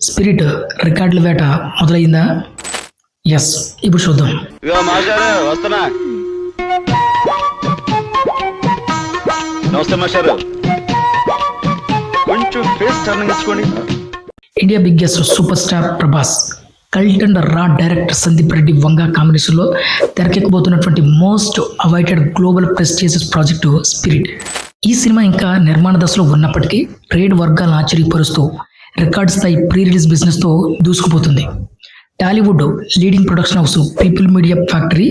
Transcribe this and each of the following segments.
Spirit రికార్డుల వేట మొదలైందా? Yes, ఇప్పుడు చూద్దాం. India biggest super star Prabhas, cult and raw director Sandeep Reddy Vanga కాంబినేషన్లో తెరకెక్కబోతున్నటువంటి most awaited global prestigious project spirit. ఈ సినిమా ఇంకా నిర్మాణ దశలో ఉన్నప్పటికీ ట్రేడ్ వర్గాలను ఆశ్చర్యపరుస్తూ రికార్డ్ స్థాయి ప్రీ రిలీజ్ బిజినెస్తో దూసుకుపోతుంది. Tollywood leading production house people media factory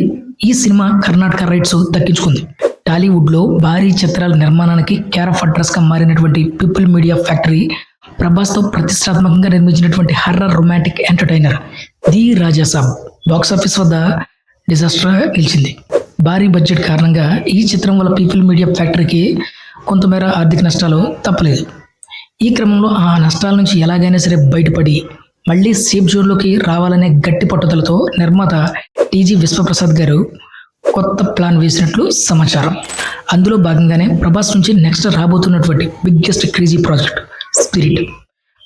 ఈ సినిమా కర్ణాటక రైట్స్ దక్కించుకుంది. టాలీవుడ్లో భారీ చిత్రాల నిర్మాణానికి కేర్ ఆఫ్ అడ్రస్గా మారినటువంటి పీపుల్ మీడియా ఫ్యాక్టరీ ప్రభాస్తో ప్రతిష్టాత్మకంగా నిర్మించినటువంటి horror romantic entertainer the Raja Saab box office వద్ద డిజాస్టర్గా నిలిచింది. భారీ బడ్జెట్ కారణంగా ఈ చిత్రం వల్ల పీపుల్ మీడియా ఫ్యాక్టరీకి కొంతమేర ఆర్థిక నష్టాలు తప్పలేదు. ఈ క్రమంలో ఆ నష్టాల నుంచి ఎలాగైనా సరే బయటపడి మళ్ళీ సేఫ్ జోన్లోకి రావాలనే గట్టి పట్టుదలతో నిర్మాత టీజీ విశ్వప్రసాద్ గారు కొత్త ప్లాన్ వేసినట్లు సమాచారం. అందులో భాగంగానే ప్రభాస్ నుంచి నెక్స్ట్ రాబోతున్నటువంటి biggest crazy project spirit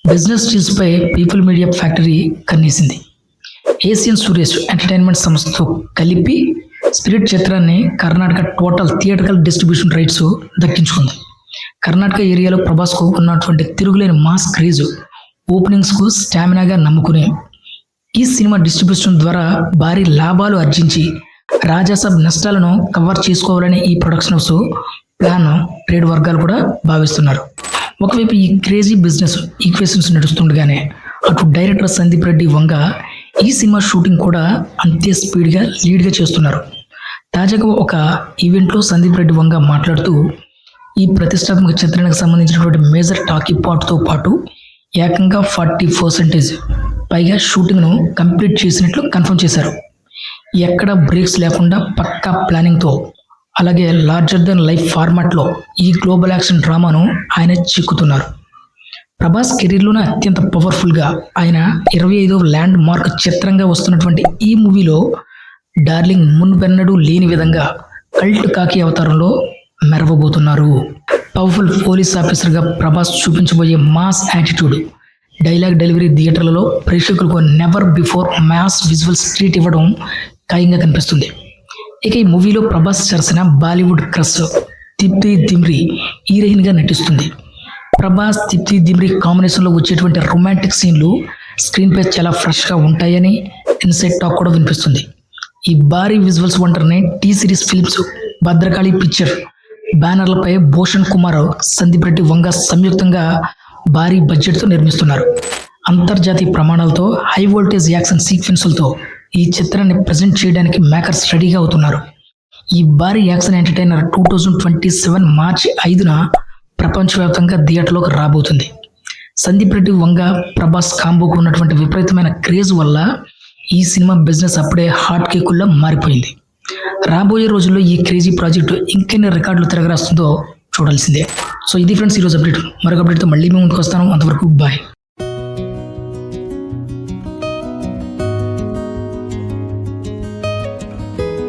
business డీల్స్పై పీపుల్ మీడియా ఫ్యాక్టరీ కన్నేసింది. ఏషియన్ సురేష్ ఎంటర్టైన్మెంట్ సంస్థతో కలిపి స్పిరిట్ చిత్రాన్ని Karnataka total theatrical distribution rights దక్కించుకుంది. కర్ణాటక ఏరియాలో ప్రభాస్కు ఉన్నటువంటి తిరుగులేని మాస్ క్రేజ్ ఓపెనింగ్స్కు స్టామినాగా నమ్ముకుని ఈ సినిమా డిస్ట్రిబ్యూషన్ ద్వారా భారీ లాభాలు ఆర్జించి రాజాసాబ్ నష్టాలను కవర్ చేసుకోవాలని ఈ ప్రొడక్షన్ హౌస్ ప్లాన్ ట్రేడ్ వర్గాలు కూడా భావిస్తున్నారు. ఒకవైపు ఈ క్రేజీ బిజినెస్ ఈక్వేషన్స్ నడుస్తుండగానే అటు డైరెక్టర్ సందీప్ రెడ్డి వంగ ఈ సినిమా షూటింగ్ కూడా అంతే స్పీడ్గా లీడ్గా చేస్తున్నారు. తాజాగా ఒక ఈవెంట్లో సందీప్ రెడ్డి వంగ మాట్లాడుతూ ఈ ప్రతిష్టాత్మక చిత్రానికి సంబంధించినటువంటి మేజర్ టాకీ పార్ట్తో పాటు ఏకంగా 40% పైగా షూటింగ్ను కంప్లీట్ చేసినట్లు కన్ఫర్మ్ చేశారు. ఎక్కడ బ్రేక్స్ లేకుండా పక్కా ప్లానింగ్తో అలాగే లార్జర్ దెన్ లైఫ్ ఫార్మాట్లో ఈ గ్లోబల్ యాక్షన్ డ్రామాను ఆయన చిక్కుతున్నారు. ప్రభాస్ కెరీర్లోనే అత్యంత పవర్ఫుల్గా ఆయన 25వ ల్యాండ్ మార్క్ చిత్రంగా వస్తున్నటువంటి ఈ మూవీలో డార్లింగ్ మున్పెన్నడూ లేని విధంగా కల్ట్ కాకి అవతారంలో మెరవబోతున్నారు. పవర్ఫుల్ పోలీస్ ఆఫీసర్గా ప్రభాస్ చూపించబోయే మాస్ యాటిట్యూడ్, డైలాగ్ డెలివరీ థియేటర్లలో ప్రేక్షకులకు never before mass visuals treat ఇవ్వడం ఖాయంగా కనిపిస్తుంది. ఇక ఈ మూవీలో ప్రభాస్ సరసన బాలీవుడ్ క్రష్ తిప్తి దిమ్రి హీరోయిన్గా నటిస్తుంది. ప్రభాస్ తిప్తి దిమ్రి కాంబినేషన్లో వచ్చేటువంటి రొమాంటిక్ సీన్లు స్క్రీన్ పై చాలా ఫ్రెష్గా ఉంటాయని ఇన్సైడ్ టాక్ కూడా వినిపిస్తుంది. ఈ భారీ విజువల్స్ వంటర్ని T series films Bhadrakali picture బ్యానర్లపై భూషణ్ కుమార్, సందీప్ రెడ్డి వంగ సంయుక్తంగా భారీ బడ్జెట్తో నిర్మిస్తున్నారు. అంతర్జాతీయ ప్రమాణాలతో హై వోల్టేజ్ యాక్షన్ సీక్వెన్సులతో ఈ చిత్రాన్ని ప్రజెంట్ చేయడానికి మేకర్స్ రెడీగా అవుతున్నారు. ఈ భారీ యాక్షన్ ఎంటర్టైనర్ 2027 మార్చి 5న ప్రపంచవ్యాప్తంగా థియేటర్లోకి రాబోతుంది. సందీప్ రెడ్డి వంగ ప్రభాస్ కాంబోకు ఉన్నటువంటి విపరీతమైన క్రేజ్ వల్ల ఈ సినిమా బిజినెస్ అప్పుడే హాట్ కేకుల్లో మారిపోయింది. రాబోయే రోజుల్లో ఈ క్రేజీ ప్రాజెక్టు ఇంకెన్ని రికార్డులు తిరగరాస్తుందో చూడాల్సిందే. సో ఇది ఫ్రెండ్స్ ఈరోజు అప్డేట్. మరొక అప్డేట్తో మళ్ళీ మేము ముందుకు వస్తాను. అంతవరకు బాయ్.